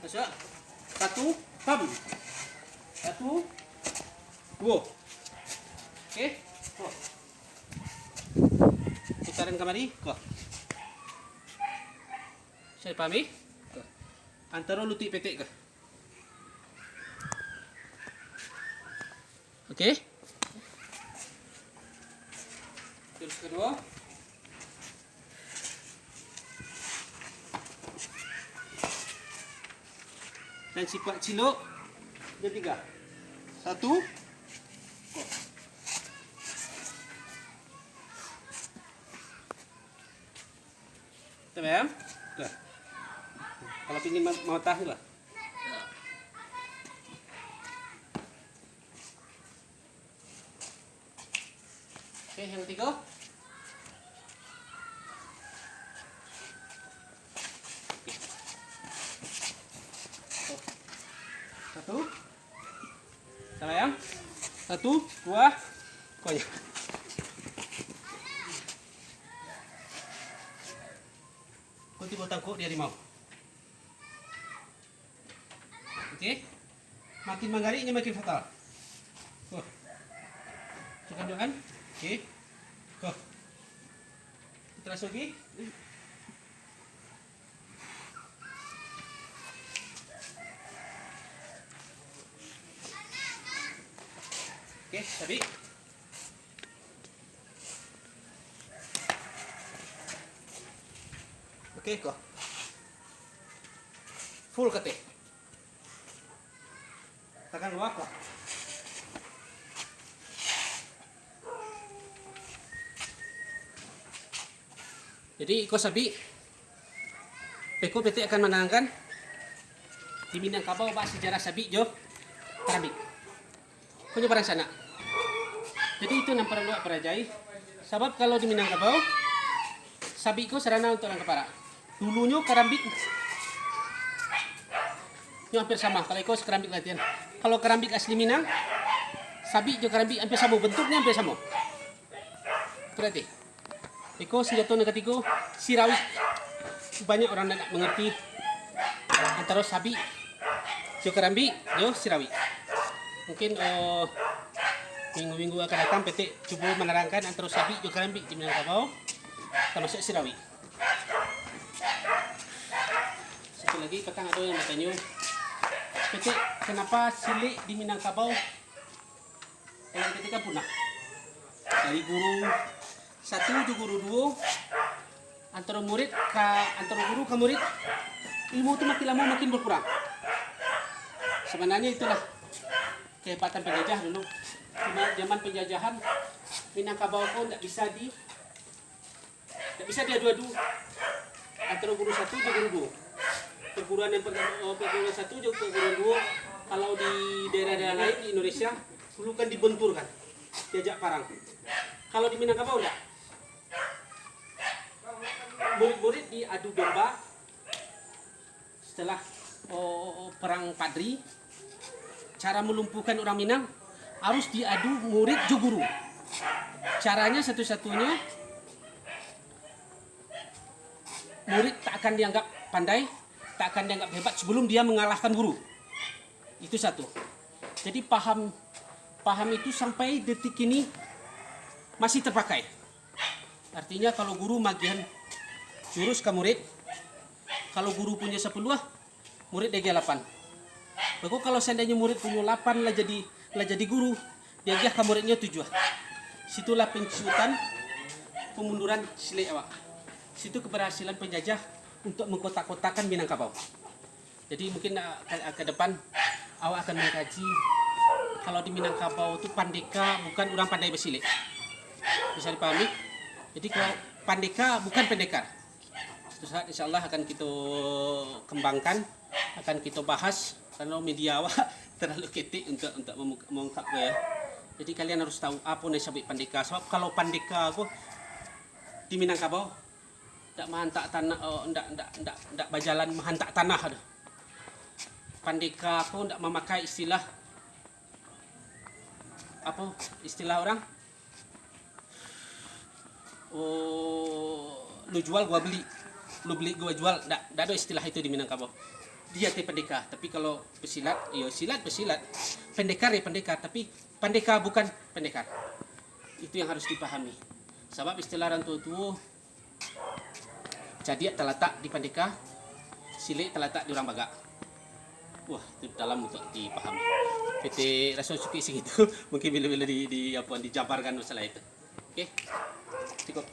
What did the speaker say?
Masuk. Satu, pam. Satu, dua. Okey. Oh. Putaran kemari. Kau. Saya pahami. Antara lutut petik ke. Okey. Terus kedua. Dan sifat cilok ada 3. Satu. Tamam. Dah. Kalau ingin mau tahu lah. Oke, yang ketiga. Satu. Tamam. Satu, dua, konya. Kunti botang kok dia mau. Okey. Makin menggariknya makin fatal. Oh. Tekan doan. Okey. Kok. Terus lagi. Okey, sabi. Okey, kok. Full kate. Tekan luar kok. Jadi ikut sabi. Peko PT akan menangkan di Minangkabau bahas sejarah sabi jo Karambik. Kau barang sana. Jadi itu yang perlu perajai. Sebab kalau di Minangkabau sabi ko sarana untuk orang kepara. Dulunya Karambik ini hampir sama. Kalau ikut Karambik latihan. Kalau Karambik asli Minang, sabi jo Karambik hampir sama, bentuknya hampir sama. Berarti Iko senjata ketiga sirawi. Banyak orang tidak mengerti antara sabi jo Karambik jo sirawi. Mungkin minggu-minggu akan datang PT coba menerangkan antara sabi jo Karambik di Minangkabau termasuk sirawi. Satu lagi petang ada yang bertanya, PT kenapa silik di Minangkabau yang ketika punah dari guru 1 ke guru 2, antara guru ke murid, ilmu itu makin lama makin berkurang. Sebenarnya itulah kehebatan penjajah dulu. Cuma zaman penjajahan Minangkabau pun tidak bisa diadu-adu antara guru 1 ke guru 2. Perguruan yang pertama, perguruan 1 ke perguruan 2, kalau di daerah-daerah lain di Indonesia dulu kan dibenturkan, diajak perang. Kalau di Minangkabau enggak. Murid-murid diadu domba setelah perang Padri. Cara melumpuhkan orang Minang harus diadu murid jo guru. Caranya satu-satunya murid tak akan dianggap pandai, tak akan dianggap hebat sebelum dia mengalahkan guru. Itu satu. Jadi paham itu sampai detik ini masih terpakai. Artinya kalau guru magian jurus ke murid, kalau guru punya 10, murid dia 8. Bagus kalau seandainya murid punya 8 lah jadi guru, dia ke muridnya 7. Situlah penciutan pemunduran silik awak. Situ keberhasilan penjajah untuk mengkotak-kotakan Minangkabau. Jadi mungkin ke depan awak akan mengkaji kalau di Minangkabau itu pandeka bukan orang pandai bersilik. Bisa dipahami? Jadi kalau pandeka bukan pendekar. Suatu saat insya Allah akan kita kembangkan, akan kita bahas karena media awak terlalu ketik untuk mengungkap ya. Jadi kalian harus tahu apa yang disebut pandeka. Sebab kalau pandeka aku di Minangkabau tidak menghantak tanah, tidak berjalan menghantak tanah. Pandeka aku tidak memakai istilah apa istilah orang. Lu jual gua beli, lu beli gua jual, ndak ada istilah itu di Minangkabau. dia te pendekar. Tapi kalau pesilat, ya silat pesilat. Pendekar ya pendekar, tapi pendekar bukan pendekar. Itu yang harus dipahami. Sebab istilah orang tua-tua, jadi terletak di pendekar, silik terletak di orang Baga. Wah, itu dalam untuk dipahami. PT Rasa Suki segitu, mungkin bila-bila dijabarkan masalah itu. Oke, cukup.